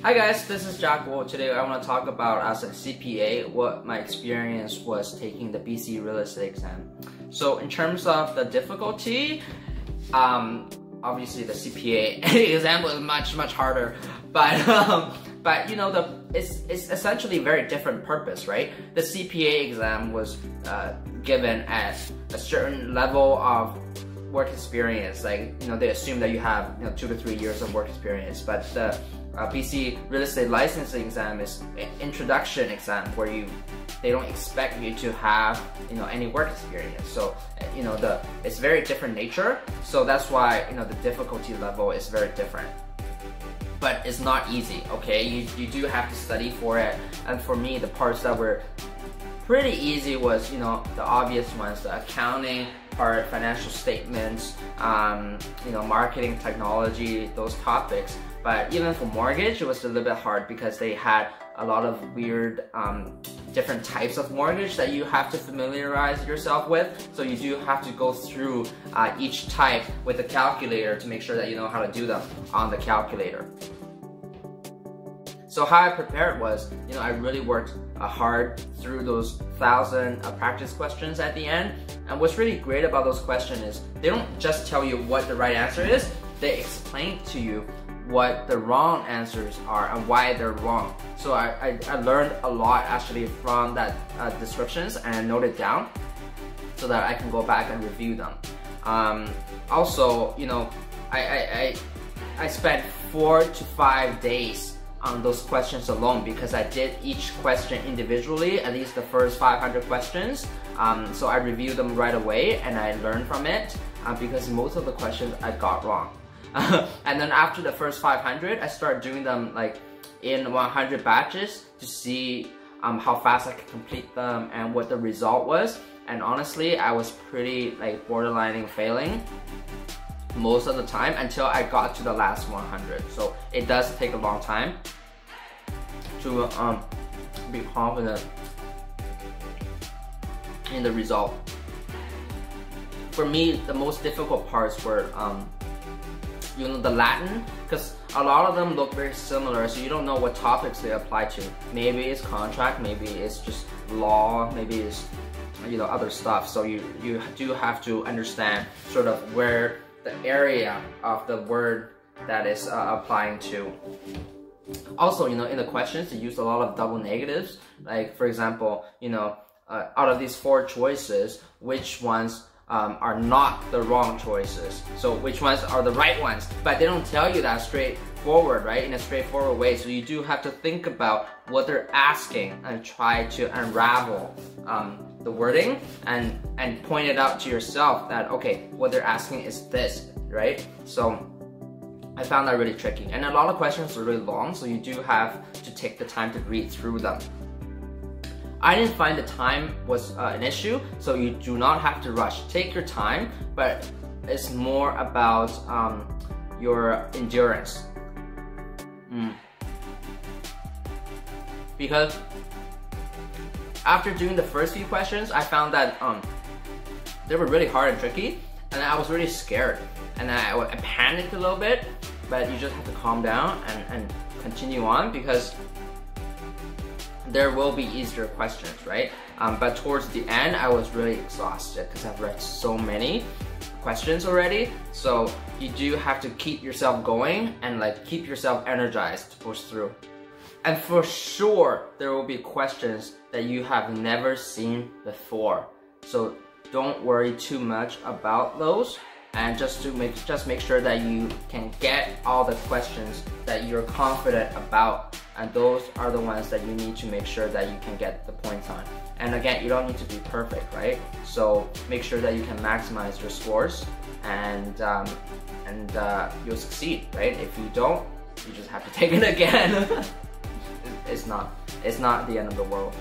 Hi guys, this is Jack Wu. Today I want to talk about, as a CPA, what my experience was taking the BC real estate exam. So in terms of the difficulty, obviously the CPA exam was much harder, but you know, it's essentially a very different purpose, right? The CPA exam was given at a certain level of work experience. Like, you know, they assume that you have 2 to 3 years of work experience, but the BC real estate licensing exam is an introduction exam where they don't expect you to have any work experience. So it's very different nature. So that's why the difficulty level is very different. But it's not easy, okay? You do have to study for it. And for me, the parts that were pretty easy was the obvious ones, the accounting part, financial statements, marketing, technology, those topics. But even for mortgage, it was a little bit hard because they had a lot of weird different types of mortgage that you have to familiarize yourself with. So you do have to go through each type with a calculator to make sure that you know how to do them on the calculator. So how I prepared was, I really worked hard through those 1,000 practice questions at the end. And what's really great about those questions is they don't just tell you what the right answer is, they explain to you what the wrong answers are and why they're wrong. So I learned a lot actually from that descriptions and noted down so that I can go back and review them. Also, I spent 4 to 5 days on those questions alone because I did each question individually, at least the first 500 questions. So I reviewed them right away and I learned from it because most of the questions I got wrong. And then after the first 500, I started doing them like in 100 batches to see how fast I could complete them and what the result was. And honestly, I was pretty like borderlining failing most of the time until I got to the last 100. So it does take a long time to be confident in the result. For me, the most difficult parts were the Latin, because a lot of them look very similar, so you don't know what topics they apply to. Maybe it's contract, maybe it's just law, maybe it's other stuff. So you do have to understand sort of where the area of the word that is applying to. Also, in the questions, they use a lot of double negatives. Like, for example, out of these 4 choices, which ones are not the wrong choices? So which ones are the right ones? But they don't tell you that straightforward, right? In a straightforward way. So you do have to think about what they're asking and try to unravel the wording and point it out to yourself that, okay, what they're asking is this, right? So I found that really tricky. And a lot of questions are really long, so you do have to take the time to read through them. I didn't find the time was an issue, so you do not have to rush. Take your time, but it's more about your endurance. Because after doing the first few questions, I found that they were really hard and tricky, and I was really scared. And I panicked a little bit, but you just have to calm down and continue on, because there will be easier questions, right? But towards the end, I was really exhausted because I've read so many questions already. So you do have to keep yourself going and like keep yourself energized to push through. And for sure, there will be questions that you have never seen before. So don't worry too much about those. And just make sure that you can get all the questions that you're confident about, and those are the ones that you need to make sure that you can get the points on. And again, you don't need to be perfect, right? So make sure that you can maximize your scores, and you'll succeed, right? If you don't, you just have to take it again. It's not the end of the world.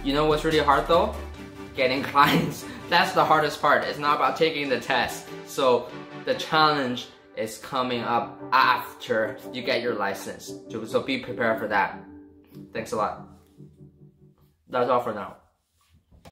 You know what's really hard though? Getting clients. That's the hardest part. It's not about taking the test. So the challenge is coming up after you get your license. So be prepared for that. Thanks a lot. That's all for now.